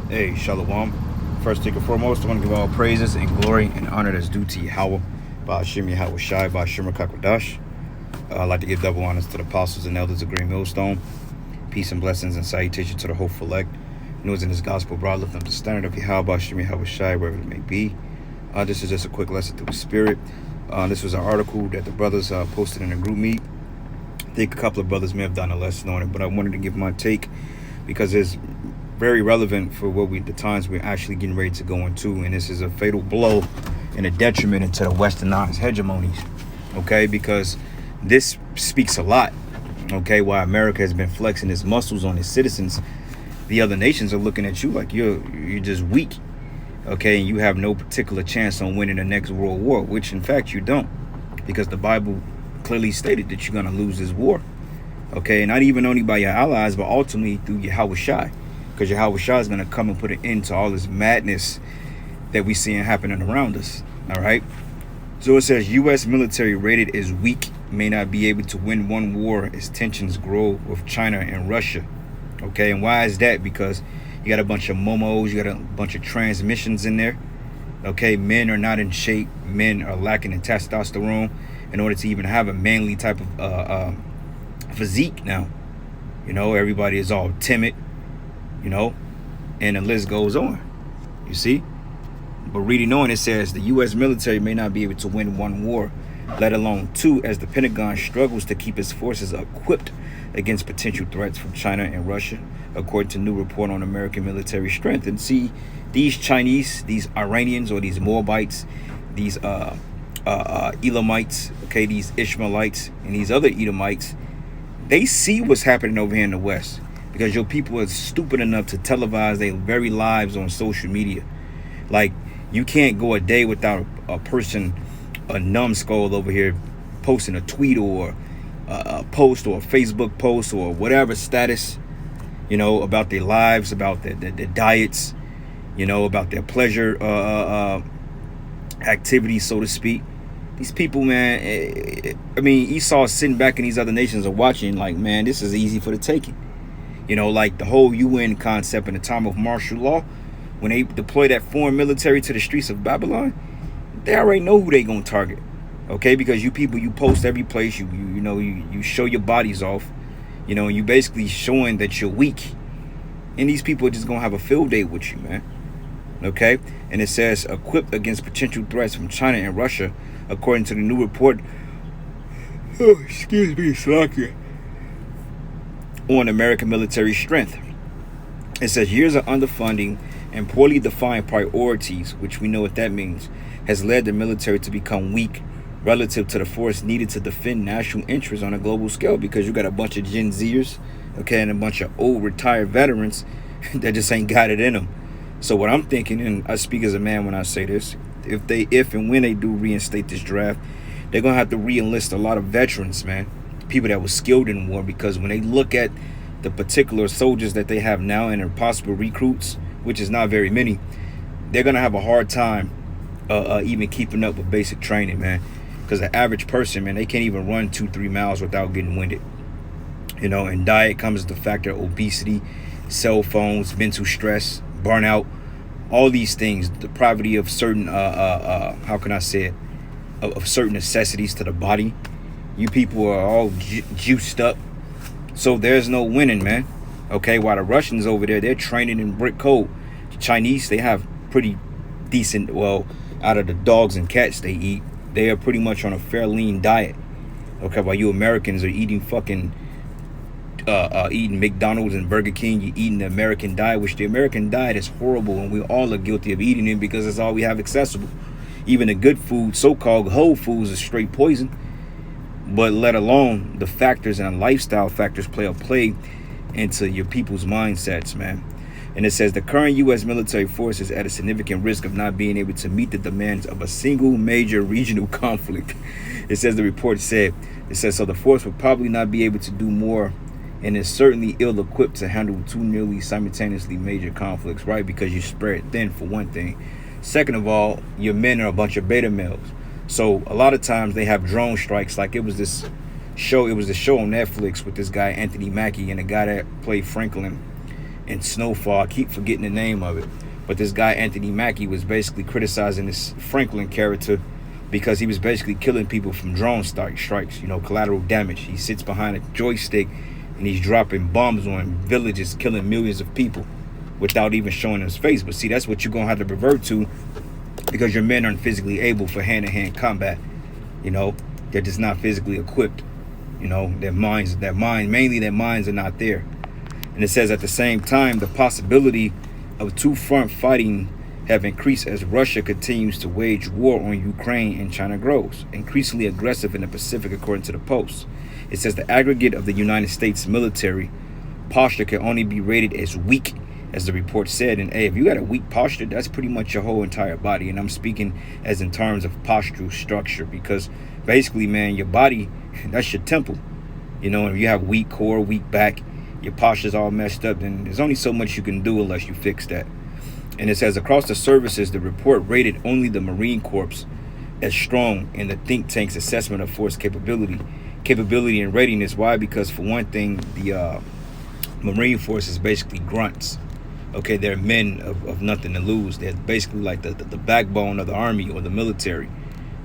Hey, Shalom. First and foremost, I want to give all praises and glory and honor that's due to Yahweh, Ba'ashim Yahweh Shai, Ba'ashim Kakwadash. I'd like to give double honors to the apostles and elders of Green Millstone. Peace and blessings and salutation to the hopeful elect. News in this gospel broad lift up the standard of Yahweh, Ba'ashim Yahweh Shai, wherever it may be. This is just a quick lesson through the spirit. This was an article that the brothers posted in a group meet. I think a couple of brothers may have done a lesson on it, but I wanted to give my take because it's very relevant for the times we're actually getting ready to go into, and this is a fatal blow and a detriment into the westernized hegemonies, okay? Because this speaks a lot, okay? While America has been flexing its muscles on its citizens, the other nations are looking at you like you're just weak, okay? And you have no particular chance on winning the next world war, which in fact you don't, because the Bible clearly stated that you're going to lose this war, okay? Not even only by your allies, but ultimately through Yahweh Shai. Because Yahweh Shah is going to come and put an end to all this madness that we seeing happening around us. All right. So it says U.S. military rated as weak, may not be able to win one war as tensions grow with China and Russia. Okay. And why is that? Because you got a bunch of momos, you got a bunch of transmissions in there. Okay. Men are not in shape. Men are lacking in testosterone in order to even have a manly type of physique now. You know, everybody is all timid. You know, and the list goes on, you see. But reading on, it says the U.S. military may not be able to win one war, let alone two, as the Pentagon struggles to keep its forces equipped against potential threats from China and Russia, according to new report on American military strength. And see, these Chinese, these Iranians, or these Moabites, these Elamites, okay, these Ishmaelites, and these other Edomites, they see what's happening over here in the West. Because your people are stupid enough to televise their very lives on social media. Like, you can't go a day without a person, a numbskull over here, posting a tweet or a post or a Facebook post or whatever status, you know, about their lives, about their diets, you know, about their pleasure activities, so to speak. These people, man, I mean, Esau sitting back in these other nations are watching like, man, this is easy for the taking. You know, like the whole UN concept in the time of martial law, when they deploy that foreign military to the streets of Babylon, they already know who they gonna target, okay? Because you people, you post every place, you show your bodies off, you know, and you basically showing that you're weak, and these people are just gonna have a field day with you, man, okay? And it says equipped against potential threats from China and Russia, according to the new report. Oh, excuse me, Slakia. On American military strength. It says years of underfunding and poorly defined priorities, which we know what that means, has led the military to become weak relative to the force needed to defend national interests on a global scale, because you got a bunch of Gen Zers, okay, and a bunch of old retired veterans that just ain't got it in them. So what I'm thinking, and I speak as a man when I say this, if and when they do reinstate this draft, they're gonna have to re-enlist a lot of veterans, man. People that were skilled in war, because when they look at the particular soldiers that they have now and their possible recruits, which is not very many, they're gonna have a hard time even keeping up with basic training, man. Because the average person, man, they can't even run 2-3 miles without getting winded. You know, and diet comes to the factor of obesity, cell phones, mental stress, burnout, all these things, depravity of certain how can I say it, of certain necessities to the body. You people are all juiced up. So there's no winning, man. Okay, while the Russians over there, they're training in brick code. The Chinese, they have pretty decent, well, out of the dogs and cats they eat, they are pretty much on a fair lean diet. Okay, while you Americans are eating fucking, eating McDonald's and Burger King, you're eating the American diet, which the American diet is horrible, and we all are guilty of eating it because it's all we have accessible. Even the good food, so-called whole foods, is straight poison. But let alone the factors and lifestyle factors play into your people's mindsets, man. And it says the current U.S. military force is at a significant risk of not being able to meet the demands of a single major regional conflict. It says the report said, so the force will probably not be able to do more, and is certainly ill-equipped to handle two nearly simultaneously major conflicts, right? Because you spread thin, for one thing. Second of all, your men are a bunch of beta males. So a lot of times they have drone strikes. Like it was this show on Netflix with this guy Anthony Mackie and the guy that played Franklin and Snowfall. I keep forgetting the name of it. But this guy, Anthony Mackie, was basically criticizing this Franklin character because he was basically killing people from drone strikes, collateral damage. He sits behind a joystick and he's dropping bombs on villages, killing millions of people without even showing his face. But see, that's what you're going to have to revert to because your men aren't physically able for hand-to-hand combat. They're just not physically equipped. Their minds are not there. And it says at the same time, the possibility of two-front fighting have increased as Russia continues to wage war on Ukraine and China grows increasingly aggressive in the Pacific, according to the Post. It says the aggregate of the United States military posture can only be rated as weak, as the report said. And hey, if you got a weak posture, that's pretty much your whole entire body. And I'm speaking as in terms of postural structure, because basically, man, your body, that's your temple. And if you have weak core, weak back, your posture's all messed up, then there's only so much you can do unless you fix that. And it says across the services, the report rated only the Marine Corps as strong in the think tank's assessment of force capability and readiness. Why? Because for one thing, the Marine Force is basically grunts. Okay, they're men of nothing to lose. They're basically like the backbone of the army or the military,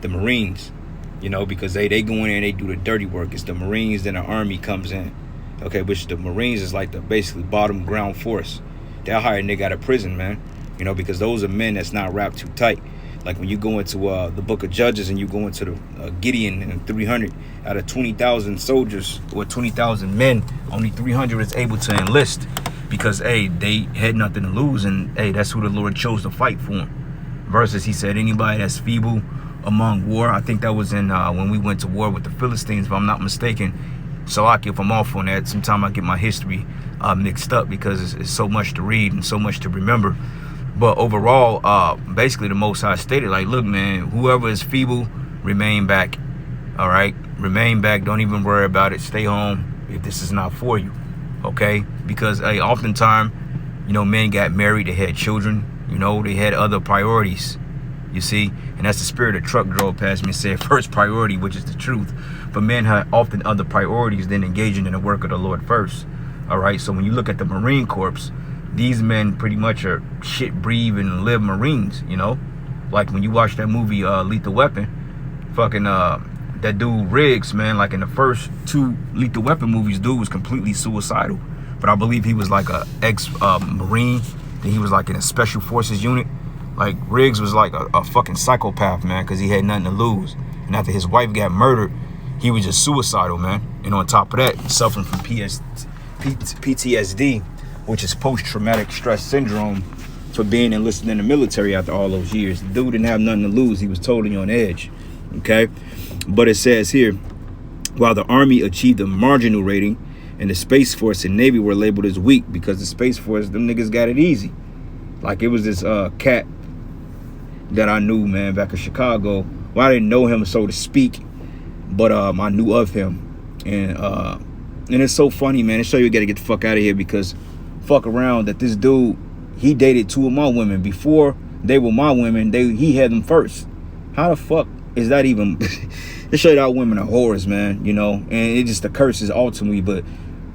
the Marines. Because they go in there and they do the dirty work. It's the Marines, then the army comes in. Okay, which the Marines is like the basically bottom ground force. They'll hire a nigga out of prison, man. Because those are men that's not wrapped too tight. Like when you go into the book of Judges and you go into the Gideon and 300 out of 20,000 soldiers or 20,000 men, only 300 is able to enlist because, hey, they had nothing to lose. And, hey, that's who the Lord chose to fight for him. Versus, he said, anybody that's feeble among war. I think that was in when we went to war with the Philistines, if I'm not mistaken. So, if I'm off on that, sometimes I get my history mixed up because it's so much to read and so much to remember. But overall, basically the Most High stated, like, look, man, whoever is feeble, remain back. All right? Remain back. Don't even worry about it. Stay home if this is not for you. Okay? Because oftentimes, men got married. They had children. They had other priorities. You see? And that's the spirit of truck drove past me and said first priority, which is the truth. But men have often other priorities than engaging in the work of the Lord first. All right? So when you look at the Marine Corps, these men pretty much are shit, breathe, and live Marines, Like when you watch that movie, Lethal Weapon, fucking, that dude Riggs, man, like in the first two Lethal Weapon movies, dude was completely suicidal. But I believe he was like a ex-Marine, then he was like in a Special Forces unit. Like Riggs was like a fucking psychopath, man, because he had nothing to lose. And after his wife got murdered, he was just suicidal, man. And on top of that, suffering from PTSD, which is post-traumatic stress syndrome, for being enlisted in the military after all those years. The dude didn't have nothing to lose. He was totally on edge. Okay? But it says here, while the Army achieved a marginal rating, and the Space Force and Navy were labeled as weak because the Space Force, them niggas got it easy. Like it was this cat that I knew, man, back in Chicago. Well, I didn't know him, so to speak, but I knew of him. And it's so funny, man. It show you gotta get the fuck out of here because fuck around that this dude, he dated two of my women before they were my women. He had them first. How the fuck is that even? It showed out women are whores, man. And it just the curses ultimately. But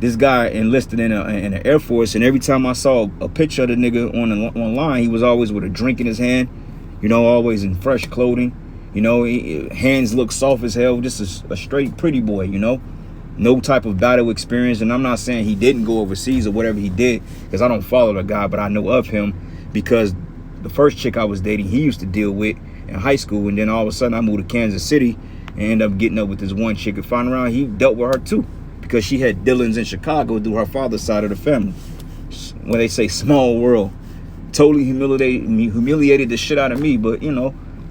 this guy enlisted in the Air Force, and every time I saw a picture of the nigga online, he was always with a drink in his hand. Always in fresh clothing. Hands look soft as hell. Just a straight pretty boy. No type of battle experience. And I'm not saying he didn't go overseas or whatever he did, because I don't follow the guy, but I know of him because the first chick I was dating, he used to deal with in high school. And then all of a sudden I moved to Kansas City and ended up getting up with this one chick, and found around he dealt with her too, because she had Dillons in Chicago through her father's side of the family. When they say small world, totally humiliated the shit out of me. But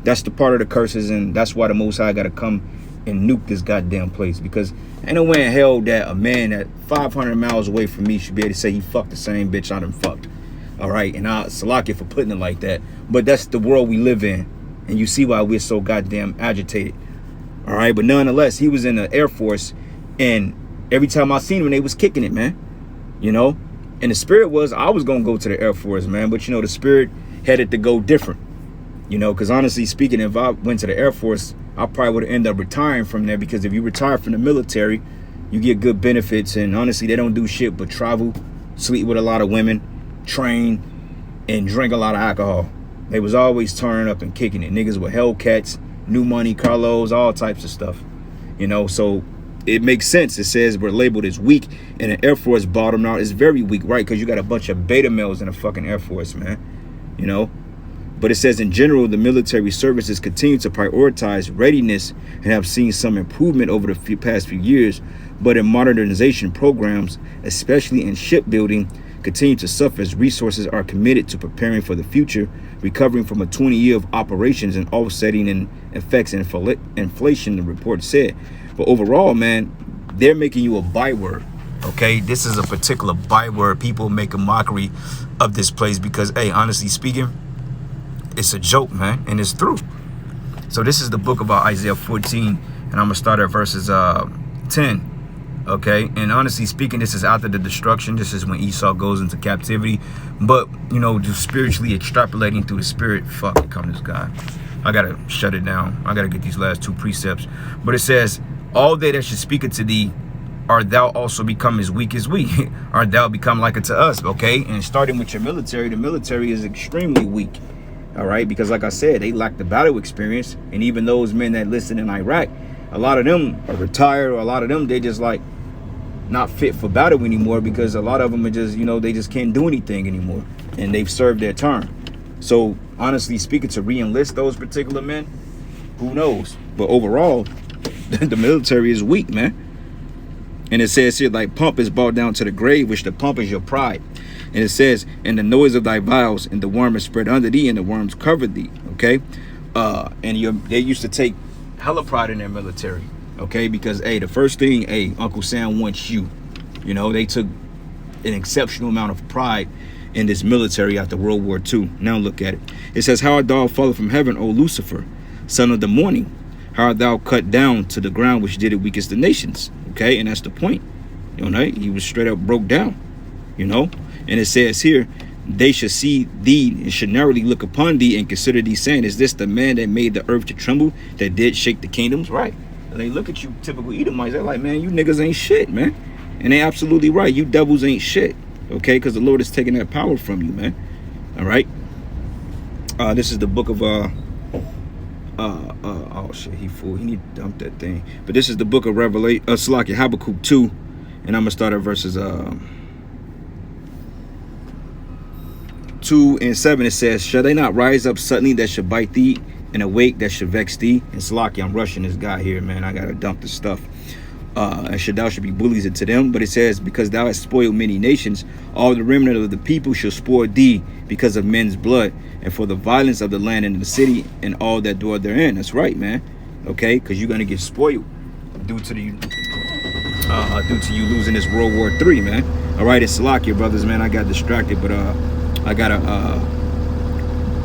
that's the part of the curses, and that's why the Most High got to come and nuke this goddamn place, because ain't no way in hell that a man at 500 miles away from me should be able to say he fucked the same bitch I done fucked. All right, and I salak you for putting it like that, but that's the world we live in, and you see why we're so goddamn agitated. All right, but nonetheless, he was in the Air Force, and every time I seen him, they was kicking it, man. And the spirit was I was gonna go to the Air Force, man, but the spirit headed to go different. Because honestly speaking, if I went to the Air Force, I probably would end up retiring from there, because if you retire from the military, you get good benefits, and honestly, they don't do shit but travel, sleep with a lot of women, train, and drink a lot of alcohol. They was always turning up and kicking it. Niggas with Hellcats, New Money, Carlos, all types of stuff. You know, so it makes sense. It says we're labeled as weak, and the Air Force bottom out is very weak, right? Because you got a bunch of beta males in the fucking Air Force, man. You know? But it says in general, the military services continue to prioritize readiness and have seen some improvement over the past few years. But in modernization programs, especially in shipbuilding, continue to suffer as resources are committed to preparing for the future, recovering from a 20-year of operations and offsetting in effects and inflation, the report said. But overall, man, they're making you a byword. Okay, this is a particular byword. People make a mockery of this place because, hey, honestly speaking, it's a joke, man, and it's through. So this is the book about Isaiah 14, and I'm gonna start at verses 10. Okay, and honestly speaking, this is after the destruction. This is when Esau goes into captivity. But, you know, just spiritually extrapolating through the spirit. Fuck it, come this guy. I gotta shut it down. I gotta get these last two precepts. But it says, all they that should speak unto thee, art thou also become as weak as we? Art thou become like unto us? Okay, and starting with your military, the military is extremely weak. All right, because like I said, they lack the battle experience. And even those men that listen in Iraq, a lot of them are retired, or a lot of them, they just like not fit for battle anymore, because a lot of them are just, you know, they just can't do anything anymore, and they've served their term. So honestly speaking, to re-enlist those particular men, who knows? But overall, the military is weak, man. And it says here, like pomp is brought down to the grave, which the pomp is your pride. And it says, and the noise of thy vials, and the worm is spread under thee, and the worms cover thee. Okay, they used to take hella pride in their military. Okay, because hey, the first thing, hey, Uncle Sam wants you. You know, they took an exceptional amount of pride in this military after World War II. Now look at it. It says, how art thou fallen from heaven, O Lucifer, son of the morning? How art thou cut down to the ground, which did it weakest the nations? Okay, and that's the point. You know, he was straight up broke down. You know, and it says here, they should see thee and should narrowly look upon thee and consider thee, saying, is this the man that made the earth to tremble, that did shake the kingdoms? Right. And they look at you, typical Edomites, they're like, man, you niggas ain't shit, man. And they absolutely right. You devils ain't shit. Okay, because the Lord is taking that power from you, man. All right. This is the book of oh shit, he fool. He need to dump that thing. But this is the book of Revelation, Habakkuk 2, and I'm gonna start at verses 2 and 7. It says, shall they not rise up suddenly that should bite thee, and awake that should vex thee? And Salaki, I'm rushing this guy here, man. I gotta dump this stuff. And thou should be bullies into them. But it says, because thou hast spoiled many nations, all the remnant of the people shall spoil thee because of men's blood, and for the violence of the land and the city and all that dwell therein. That's right, man. Okay, because you're gonna get spoiled due to you losing this World War III, man. All right, it's Salaki, brothers, man. I got distracted, but I gotta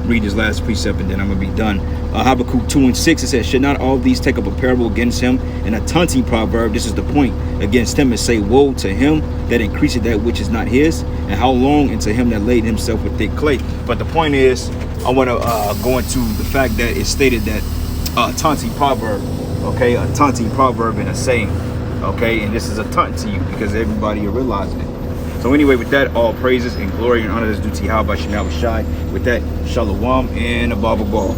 read this last precept and then I'm gonna be done. Habakkuk 2 and 6, it says, should not all these take up a parable against him, and a taunting proverb? This is the point against him, and say, woe to him that increaseth that which is not his, and how long into him that laid himself with thick clay. But the point is, I want to go into the fact that it stated that taunting proverb, okay, a taunting proverb and a saying, okay, and this is a taunt to you because everybody are realizing it. So anyway, with that, all praises and glory and honor is due to Yahweh Shai. With that, shalom and above all.